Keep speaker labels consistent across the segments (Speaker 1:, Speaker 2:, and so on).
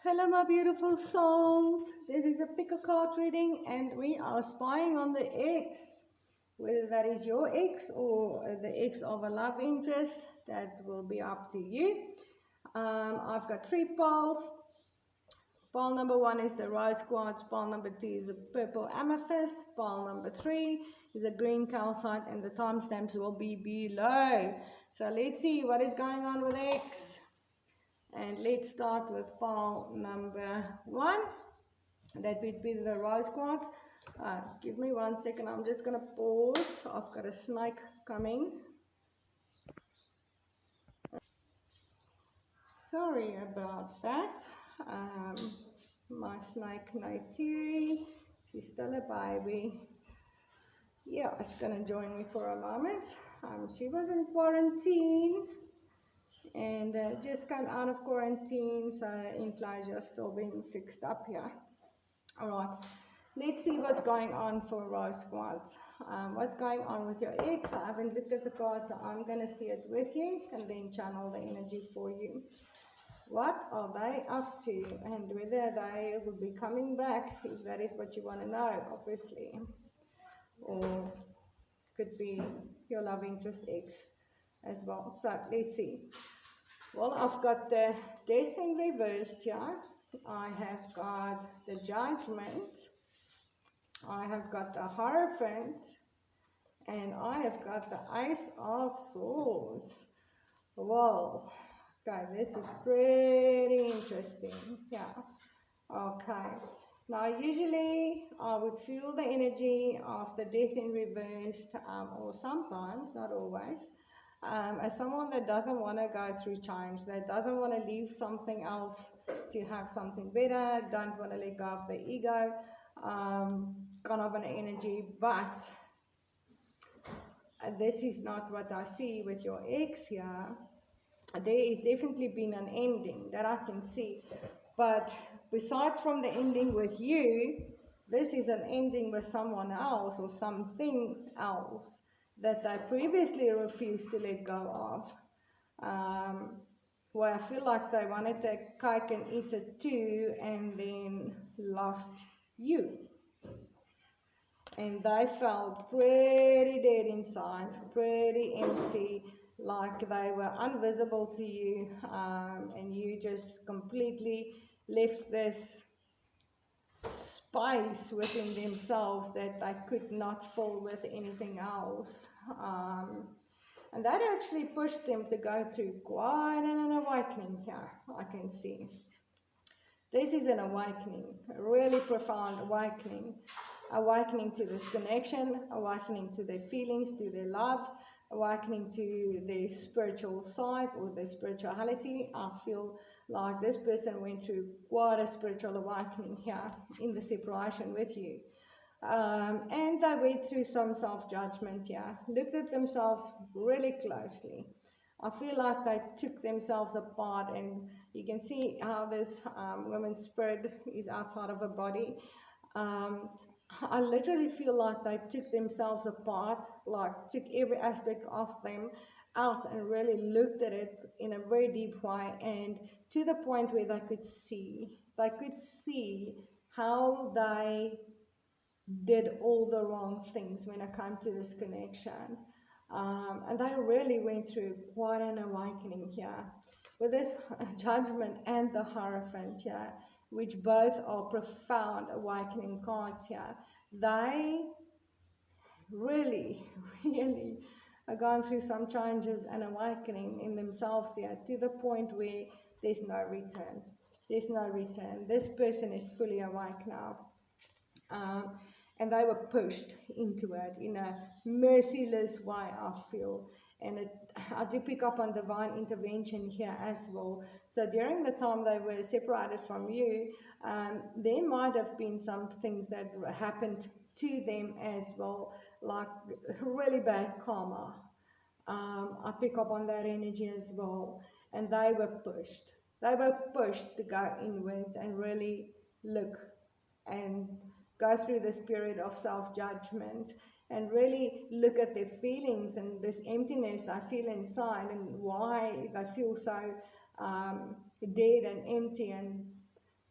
Speaker 1: Hello my beautiful souls, this is a pick a card reading and we are spying on the ex. Whether that is your ex or the ex of a love interest, that will be up to you. I've got 3 piles. Pile number 1 is the rose quartz, pile number 2 is a purple amethyst, pile number 3 is a green calcite, and the timestamps will be below. So let's see what is going on with X. And let's start with pile number 1. That would be the rose quartz. Give me 1 second. I'm just going to pause. I've got a snake coming. Sorry about that. My snake Naitiri. She's still a baby. Yeah, it's going to join me for a moment. She was in quarantine. And just came out of quarantine, so enclosure still being fixed up here. Alright, let's see what's going on for rose quartz. What's going on with your ex? I haven't looked at the cards, so I'm going to see it with you and then channel the energy for you. What are they up to, and whether they will be coming back, if that is what you want to know, obviously. Or could be your love interest ex as well. So let's see. Well, I've got the death in reversed here. I have got the judgment. I have got the hierophant. And I have got the ace of swords. Well, okay, this is pretty interesting. Yeah. Okay. Now, usually I would feel the energy of the death in reversed, or sometimes, not always. As someone that doesn't want to go through change, that doesn't want to leave something else to have something better, don't want to let go of the ego, kind of an energy. But this is not what I see with your ex here. There is definitely been an ending that I can see. But besides from the ending with you, this is an ending with someone else or something else that they previously refused to let go of. Where I feel like they wanted the cake and eat it too, and then lost you. And they felt pretty dead inside, pretty empty, like they were invisible to you, and you just completely left this space within themselves that they could not fill with anything else. And that actually pushed them to go through quite an awakening here, I can see. This is an awakening, a really profound awakening. Awakening to this connection, awakening to their feelings, to their love, awakening to their spiritual side or their spirituality. I feel like this person went through quite a spiritual awakening here in the separation with you. And they went through some self-judgment here, looked at themselves really closely. I feel like they took themselves apart, and you can see how this woman's spirit is outside of her body. I literally feel like they took themselves apart, like took every aspect of them out and really looked at it in a very deep way, and to the point where they could see how they did all the wrong things when it came to this connection. And they really went through quite an awakening here with this judgment and the hierophant here, which both are profound awakening cards here. They really are going through some changes and awakening in themselves here, to the point where there's no return. There's no return. This person is fully awake now. And they were pushed into it in a merciless way, I feel. And I do pick up on divine intervention here as well. So during the time they were separated from you, there might have been some things that happened to them as well, like really bad karma. I pick up on that energy as well. And they were pushed. They were pushed to go inwards and really look and go through this period of self-judgment and really look at their feelings and this emptiness they feel inside, and why they feel so dead and empty, and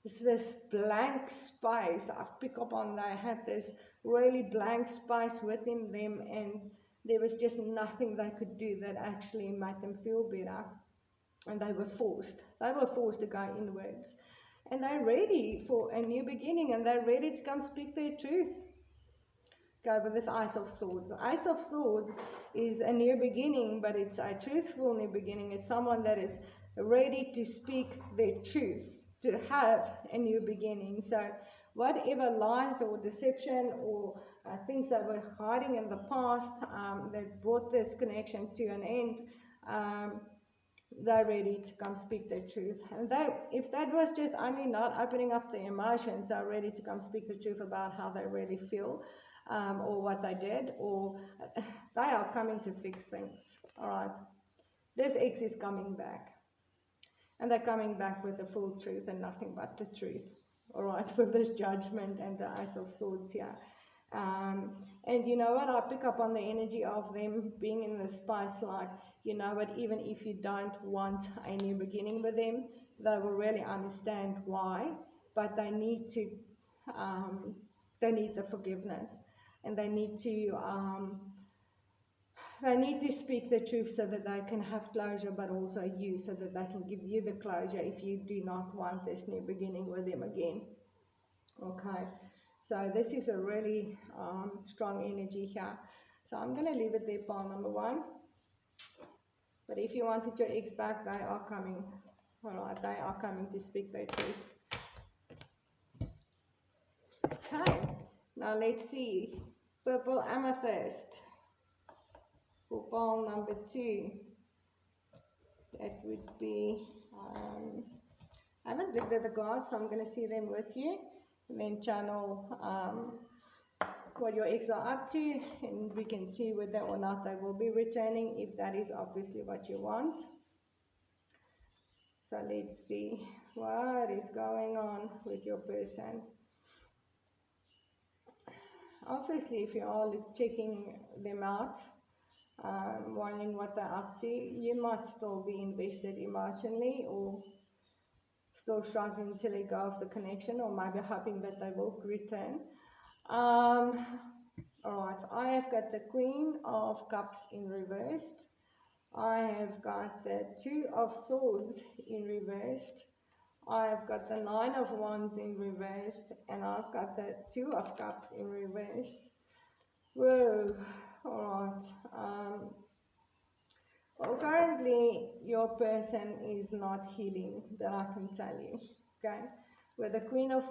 Speaker 1: this blank space. I've picked up on, they had this really blank space within them, and there was just nothing they could do that actually made them feel better. And they were forced to go inwards, and they're ready for a new beginning, and they're ready to come speak their truth. Go with this Ace of Swords. The Ace of Swords is a new beginning, but it's a truthful new beginning. It's someone that is ready to speak their truth, to have a new beginning. So whatever lies or deception or things that were hiding in the past that brought this connection to an end, they're ready to come speak their truth. And if that was just only not opening up their emotions, they're ready to come speak the truth about how they really feel, or what they did, or they are coming to fix things. All right, this ex is coming back, and they're coming back with the full truth and nothing but the truth. All right, with this Judgment and the Ace of Swords here. And you know what, I pick up on the energy of them being in the space like, you know what, even if you don't want a new beginning with them, they will really understand why, but they need to, they need the forgiveness, and they need to speak the truth so that they can have closure, but also you, so that they can give you the closure if you do not want this new beginning with them again. Okay, so this is a really strong energy here. So I'm going to leave it there, pile number 1. But if you wanted your ex back, they are coming. All right, they are coming to speak their truth. Okay, now let's see. Purple Amethyst for pile number 2. That would be, I haven't looked at the cards, so I'm going to see them with you. And then channel what your ex are up to, and we can see whether or not they will be returning, if that is obviously what you want. So let's see what is going on with your person. Obviously, if you are checking them out, wondering what they're up to, you might still be invested emotionally, or still struggling to let go of the connection, or maybe hoping that they will return. Alright, I have got the Queen of Cups in reversed. I have got the 2 of Swords in reversed. I have got the 9 of Wands in reversed, and I've got the 2 of Cups in reversed. Whoa, alright. Well, currently your person is not healing, that I can tell you, okay? With the Queen of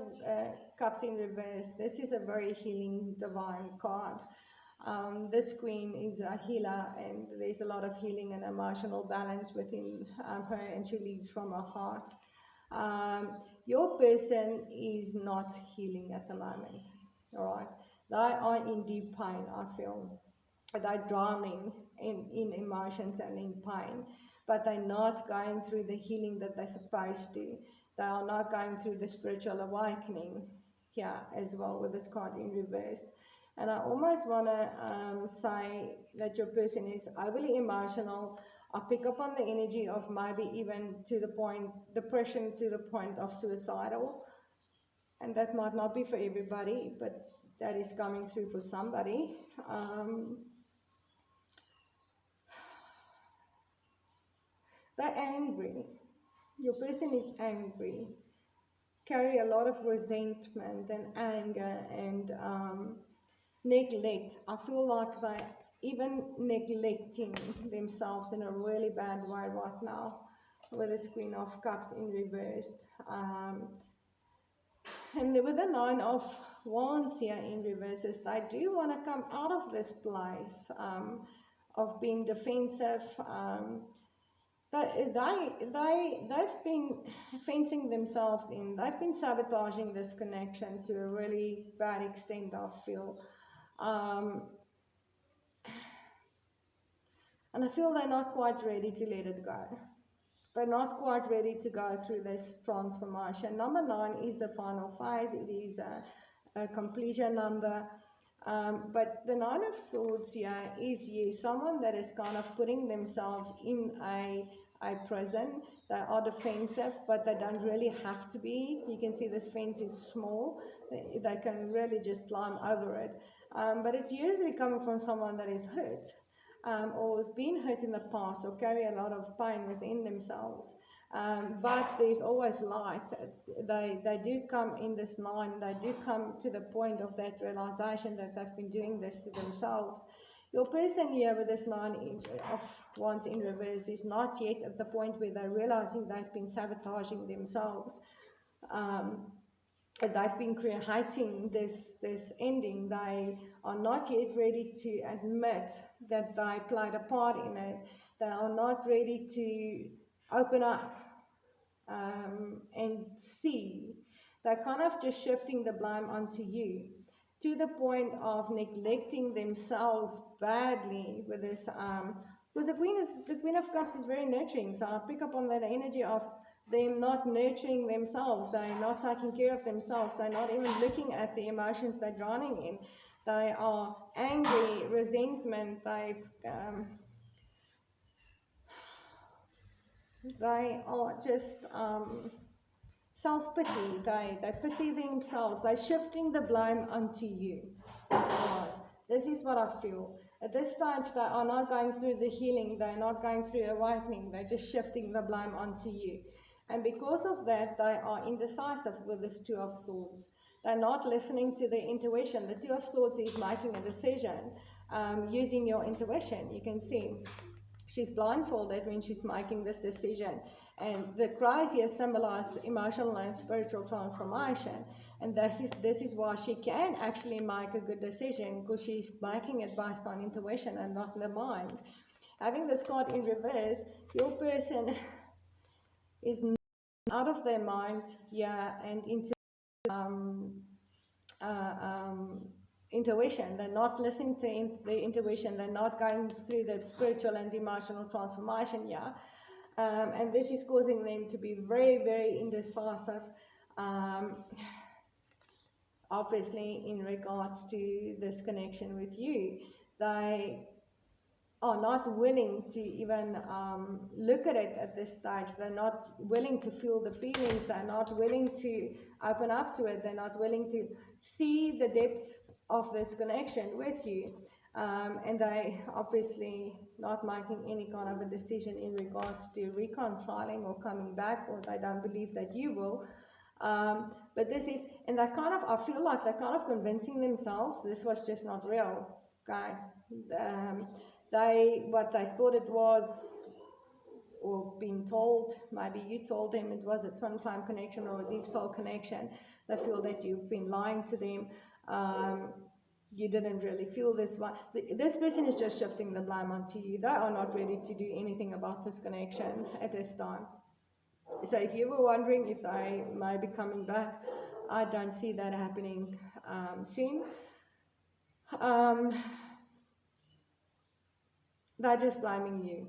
Speaker 1: Cups in reverse, this is a very healing divine card. This queen is a healer, and there's a lot of healing and emotional balance within her, and she leads from her heart. Your person is not healing at the moment, all right? They are in deep pain, I feel. They're drowning in emotions and in pain, but they're not going through the healing that they're supposed to. They are not going through the spiritual awakening here as well, with this card in reversed. And I almost want to say that your person is overly emotional. I pick up on the energy of maybe even to the point, depression to the point of suicidal. And that might not be for everybody, but that is coming through for somebody. They're angry. Your person is angry. Carry a lot of resentment and anger and neglect. I feel like they're even neglecting themselves in a really bad way right now, with this Queen of Cups in reversed. And with the 9 of Wands here in reverses, they do want to come out of this place of being defensive. They've been fencing themselves in. They've been sabotaging this connection to a really bad extent, I feel. And I feel they're not quite ready to let it go. They're not quite ready to go through this transformation. Number 9 is the final phase. It is a completion number. But the 9 of Swords here is, yes, someone that is kind of putting themselves in a prison. They are defensive, but they don't really have to be. You can see this fence is small. They can really just climb over it. But it's usually coming from someone that is hurt, or has been hurt in the past, or carry a lot of pain within themselves. But there's always light. They do come in this line. They do come to the point of that realization that they've been doing this to themselves. Your person here with this 9 of Wands in reverse is not yet at the point where they're realizing they've been sabotaging themselves. They've been creating this ending. They are not yet ready to admit that they played a part in it. They are not ready to open up and see. They're kind of just shifting the blame onto you, to the point of neglecting themselves badly with this, because the Queen of Cups is very nurturing, so I pick up on that energy of them not nurturing themselves. They're not taking care of themselves. They're not even looking at the emotions they're drowning in. They are angry, resentment, they are just self-pity. They pity themselves. They're shifting the blame onto you. Right. This is what I feel. At this stage, they are not going through the healing. They're not going through awakening. They're just shifting the blame onto you. And because of that, they are indecisive with this Two of Swords. They're not listening to their intuition. The Two of Swords is making a decision using your intuition. You can see she's blindfolded when she's making this decision. And the crows here symbolize emotional and spiritual transformation. And this is why she can actually make a good decision, because she's making it based on intuition and not the mind. Having this card in reverse, your person is out of their mind, and into intuition. They're not listening to their intuition. They're not going through the spiritual and emotional transformation, and this is causing them to be very, very indecisive, obviously in regards to this connection with you. They are not willing to even look at it at this stage. They're not willing to feel the feelings. They're not willing to open up to it. They're not willing to see the depth of this connection with you. And they obviously not making any kind of a decision in regards to reconciling or coming back, or they don't believe that you will. But this is, and they kind of, I feel like they're kind of convincing themselves this was just not real, okay? What they thought it was, or being told, maybe you told them it was a twin flame connection or a deep soul connection. They feel that you've been lying to them. You didn't really feel this one. This person is just shifting the blame onto you. They are not ready to do anything about this connection at this time. So if you were wondering if they may be coming back, I don't see that happening soon. They're just blaming you.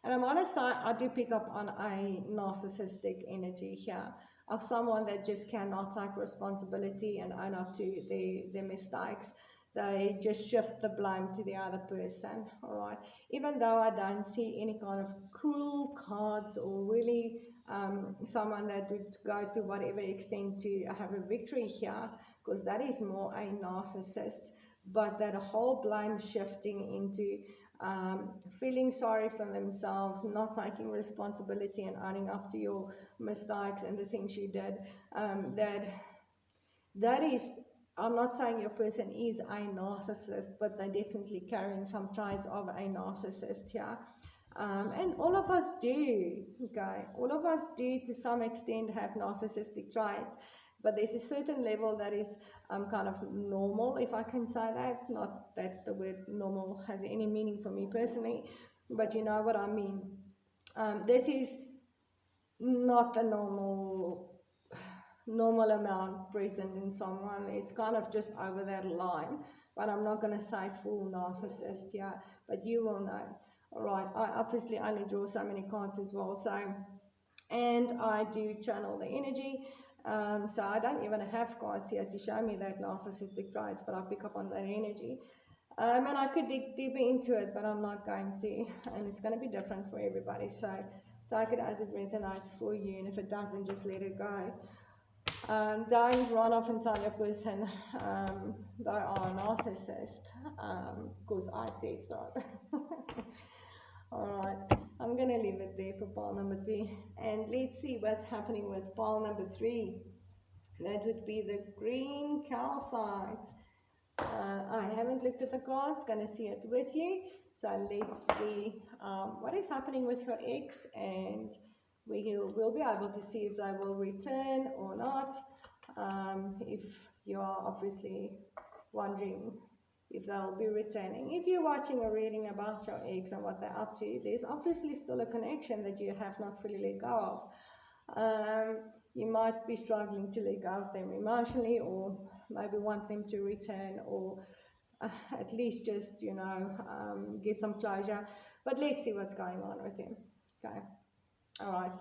Speaker 1: And I'm honest, I do pick up on a narcissistic energy here, of someone that just cannot take responsibility and own up to their mistakes. They just shift the blame to the other person, all right? Even though I don't see any kind of cruel cards or really someone that would go to whatever extent to have a victory here, because that is more a narcissist. But that whole blame shifting into feeling sorry for themselves, not taking responsibility and owning up to your mistakes and the things you did, that is, I'm not saying your person is a narcissist, but they're definitely carrying some traits of a narcissist here. And all of us do, okay? All of us do to some extent have narcissistic traits, but there's a certain level that is kind of normal, if I can say that. Not that the word normal has any meaning for me personally, but you know what I mean. This is not a normal amount present in someone. It's kind of just over that line, but I'm not going to say full narcissist, but you will know. All right, I obviously only draw so many cards as well, so, and I do channel the energy. So I don't even have cards here to show me that narcissistic traits, but I pick up on that energy. And I could dig deeper into it, but I'm not going to, and it's going to be different for everybody. So take it as it resonates for you, and if it doesn't, just let it go. Don't run off and tell your person they are a narcissist, because I said so. Alright, I'm going to leave it there for pile number 2. And let's see what's happening with pile number 3. That would be the green calcite. I haven't looked at the cards, going to see it with you. So let's see what is happening with your ex, and we'll be able to see if they will return or not. If you are obviously wondering if they'll be returning. If you're watching or reading about your ex and what they're up to, there's obviously still a connection that you have not fully let go of. You might be struggling to let go of them emotionally, or maybe want them to return, or at least just, you know, get some closure. But let's see what's going on with him. Okay. All right.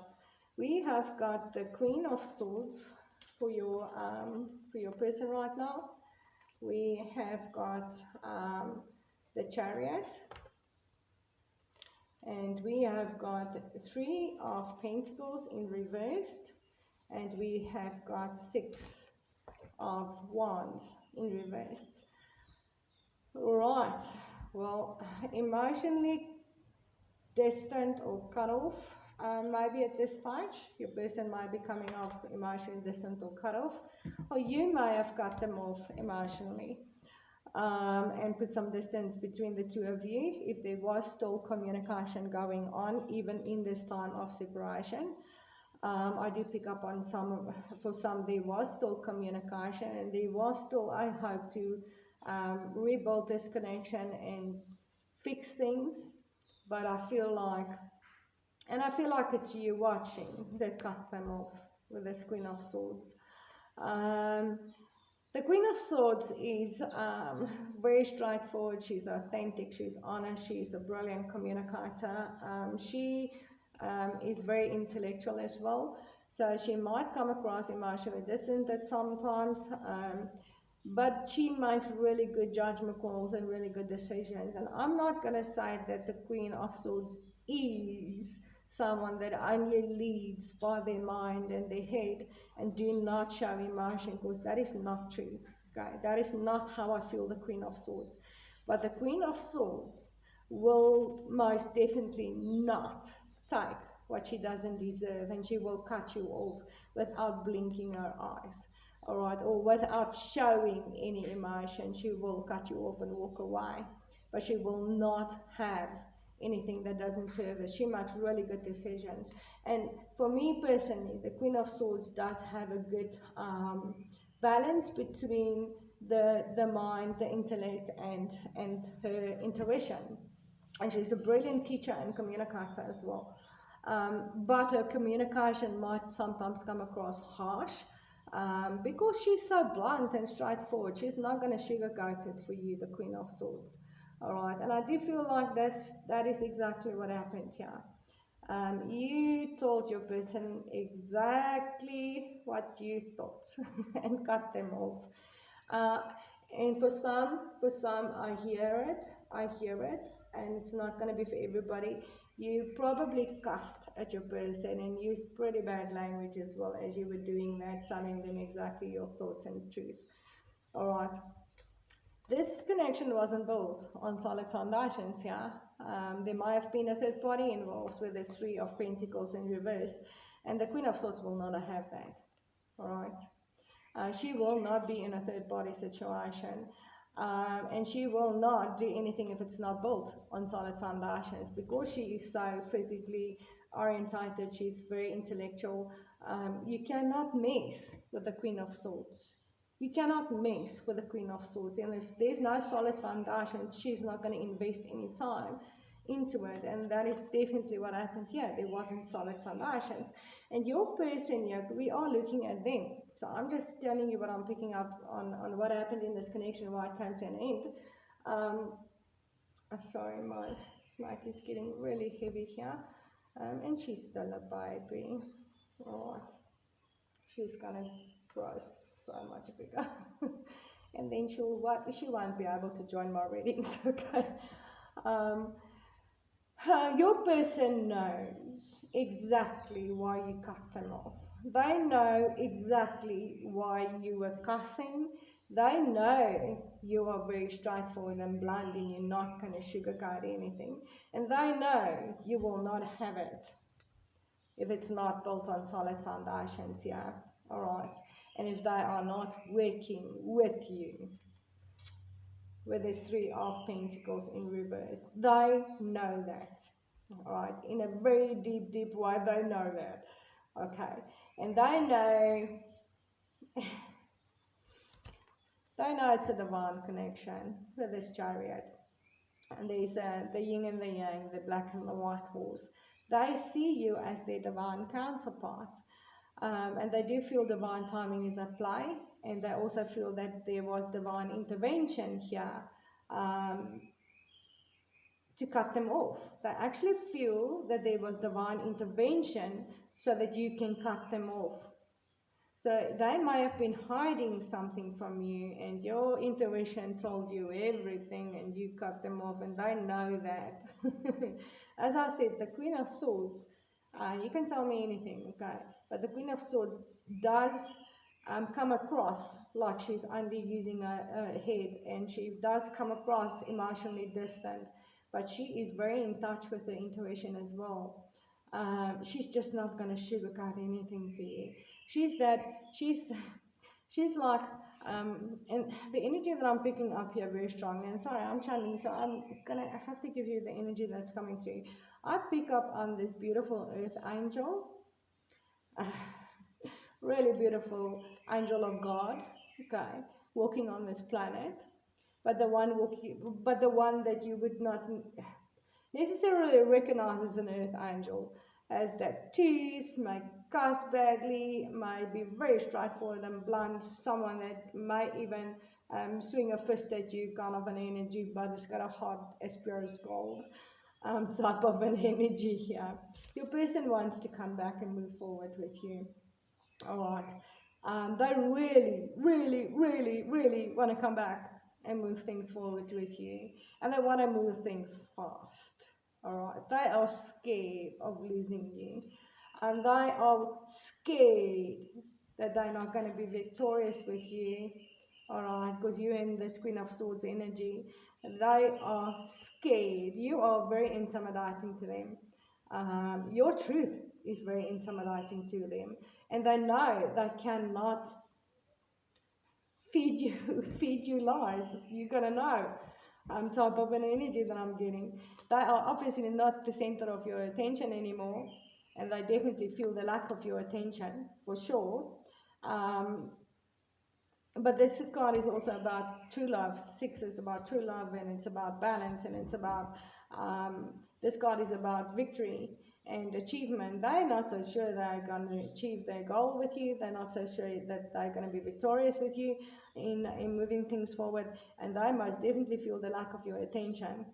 Speaker 1: We have got the Queen of Swords for your person right now. We have got the Chariot, and we have got 3 of Pentacles in reversed, and we have got 6 of Wands in reversed. Right, well, emotionally distant or cut off, maybe at this stage, your person might be coming off emotionally distant or cut off, or you may have cut them off emotionally, and put some distance between the two of you, if there was still communication going on, even in this time of separation. I do pick up on for some there was still communication, and there was still, I hope, to rebuild this connection and fix things, but I feel like it's you watching that cut them off with this Queen of Swords. The Queen of Swords is very straightforward. She's authentic, she's honest, she's a brilliant communicator. She is very intellectual as well, so she might come across emotionally distant at sometimes, but she makes really good judgment calls and really good decisions. And I'm not going to say that the Queen of Swords is someone that only leads by their mind and their head and do not show emotion, because that is not true. Okay, that is not how I feel the Queen of Swords. But the Queen of Swords will most definitely not take what she doesn't deserve, and she will cut you off without blinking her eyes, all right, or without showing any emotion. She will cut you off and walk away, but she will not have anything that doesn't serve her. She makes really good decisions. And for me personally, the Queen of Swords does have a good balance between the mind, the intellect, and her intuition. And she's a brilliant teacher and communicator as well. But her communication might sometimes come across harsh, because she's so blunt and straightforward. She's not going to sugarcoat it for you, the Queen of Swords. All right, and I do feel like that is exactly what happened here. You told your person exactly what you thought and cut them off. And for some, I hear it, and it's not going to be for everybody. You probably cussed at your person and used pretty bad language as well as you were doing that, telling them exactly your thoughts and truth. All right. This connection wasn't built on solid foundations, yeah. There might have been a third party involved with this 3 of Pentacles in reversed, and the Queen of Swords will not have that, all right. She will not be in a third party situation, and she will not do anything if it's not built on solid foundations, because she is so physically orientated. She's very intellectual. You cannot mess with the Queen of Swords. You cannot mess with the Queen of Swords, and if there's no solid foundation, she's not going to invest any time into it, and that is definitely what happened here. There wasn't solid foundations, and your person here, we are looking at them. So I'm just telling you what I'm picking up on what happened in this connection, why it came to an end. Sorry, my snake is getting really heavy here, and she's still a baby. All right, she's gonna grow so much bigger, and then she won't be able to join my readings. Okay. Your person knows exactly why you cut them off. They know exactly why you were cussing. They know you are very straightforward and blunt and you're not going to sugarcoat anything. And they know you will not have it if it's not built on solid foundations, yeah? All right. And if they are not working with you, with this 3 of Pentacles in reverse, they know that. All right, in a very deep, deep way, they know that. Okay, and they know, they know it's a divine connection with this Chariot. And there's the yin and the yang, the black and the white horse. They see you as their divine counterpart. And they do feel divine timing is at play, and they also feel that there was divine intervention here to cut them off. They actually feel that there was divine intervention so that you can cut them off. So they may have been hiding something from you, and your intuition told you everything, and you cut them off, and they know that. As I said, the Queen of Swords, you can tell me anything, okay? But the Queen of Swords does come across like she's only using her head, and she does come across emotionally distant, but she is very in touch with her intuition as well. She's just not going to sugarcoat anything for you. She's like, and the energy that I'm picking up here very strongly, and sorry, I'm channeling, so I have to give you the energy that's coming through. I pick up on this beautiful earth angel, really beautiful angel of God, okay, walking on this planet, but the one that you would not necessarily recognize as an earth angel, as tattoos, may cuss badly, may be very straightforward and blunt, someone that may even swing a fist at you, kind of an energy, but it's got a heart as pure as gold, type of an energy here. Your person wants to come back and move forward with you. All right. They really, really, really, really want to come back and move things forward with you. And they want to move things fast. All right. They are scared of losing you. And they are scared that they're not going to be victorious with you. All right. Because you're in this Queen of Swords energy. They are scared. You are very intimidating to them. Your truth is very intimidating to them, and they know they cannot feed you lies. You're gonna know type of an energy that I'm getting. They are obviously not the center of your attention anymore, and they definitely feel the lack of your attention for sure. But this card is also about true love. 6 is about true love, and it's about balance, and it's about this card is about victory and achievement. They're not so sure they're going to achieve their goal with you. They're not so sure that they're going to be victorious with you in moving things forward, and they most definitely feel the lack of your attention.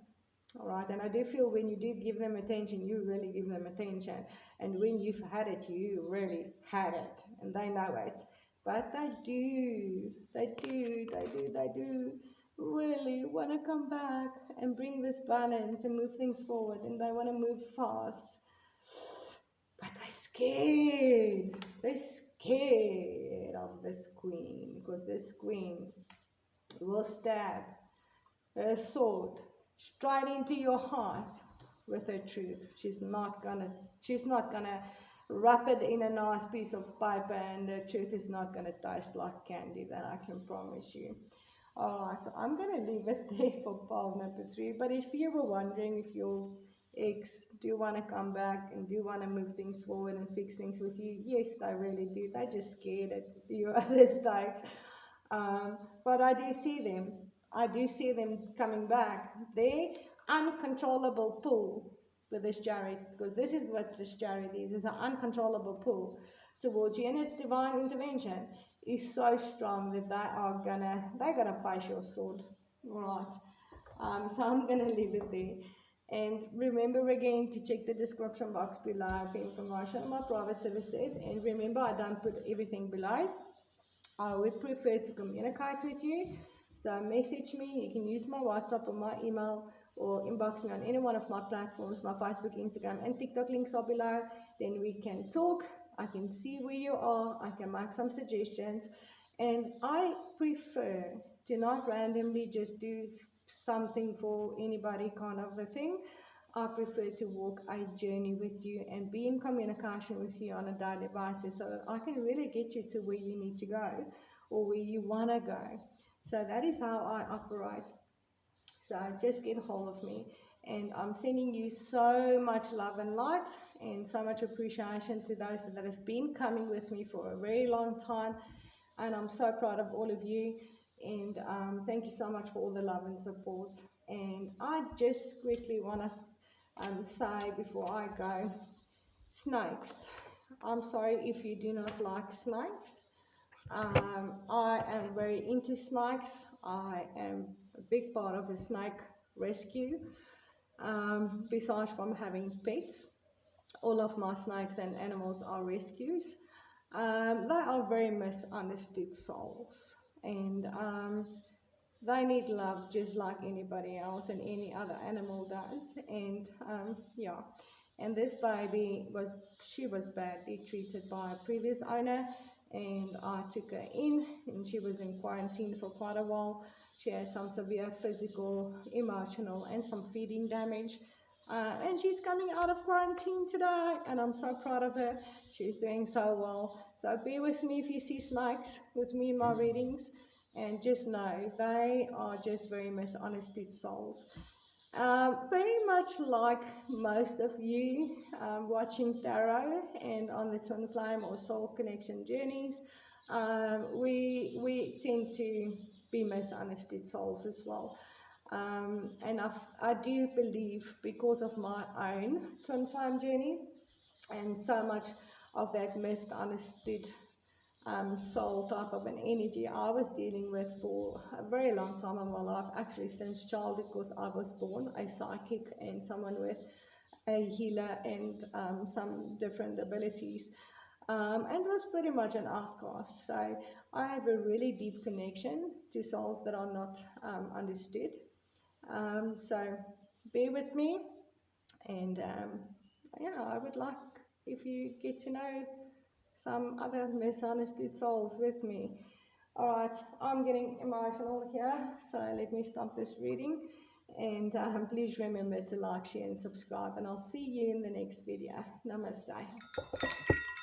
Speaker 1: All right, and I do feel when you do give them attention, you really give them attention, and when you've had it, you really had it, and they know it. But they do really want to come back and bring this balance and move things forward, and they want to move fast. But they're scared. They're scared of this queen, because this queen will stab her sword straight into your heart with her truth. She's not gonna wrap it in a nice piece of paper, and the truth is not gonna taste like candy, that I can promise you. Alright, so I'm gonna leave it there for pile number 3. But if you were wondering if your ex do want to come back and do want to move things forward and fix things with you, yes, they really do. They're just scared at you at this stage. But I do see them. I do see them coming back. Their uncontrollable pull with this chariot, because this is what this chariot is an uncontrollable pull towards you, and its divine intervention is so strong that they're gonna face your sword. All right. So I'm gonna leave it there. And remember again to check the description box below for information on my private services. And remember, I don't put everything below. I would prefer to communicate with you. So message me. You can use my WhatsApp or my email, or inbox me on any one of my platforms. My Facebook, Instagram, and TikTok links are below. Then we can talk. I can see where you are. I can make some suggestions. And I prefer to not randomly just do something for anybody kind of a thing. I prefer to walk a journey with you and be in communication with you on a daily basis so that I can really get you to where you need to go or where you want to go. So that is how I operate. So just get hold of me. And I'm sending you so much love and light and so much appreciation to those that has been coming with me for a very long time. And I'm so proud of all of you. And thank you so much for all the love and support. And I just quickly want to say before I go, snakes. I'm sorry if you do not like snakes. I am very into snakes. I am a big part of a snake rescue. Besides from having pets, all of my snakes and animals are rescues. They are very misunderstood souls, and they need love just like anybody else and any other animal does. And yeah, and this baby was badly treated by a previous owner, and I took her in, and she was in quarantine for quite a while. She had some severe physical, emotional, and some feeding damage. And she's coming out of quarantine today, and I'm so proud of her. She's doing so well. So bear with me if you see snakes with me in my readings, and just know they are just very misunderstood souls. Very much like most of you watching tarot and on the twin flame or soul connection journeys, we tend to be misunderstood souls as well. And I do believe, because of my own twin flame journey and so much of that misunderstood soul type of an energy I was dealing with for a very long time in my life, actually since childhood, because I was born a psychic and someone with a healer and some different abilities, and was pretty much an outcast. So I have a really deep connection to souls that are not understood. So bear with me, and yeah, I would like if you get to know some other misunderstood souls with me. Alright, I'm getting emotional here, so let me stop this reading. And please remember to like, share, and subscribe. And I'll see you in the next video. Namaste.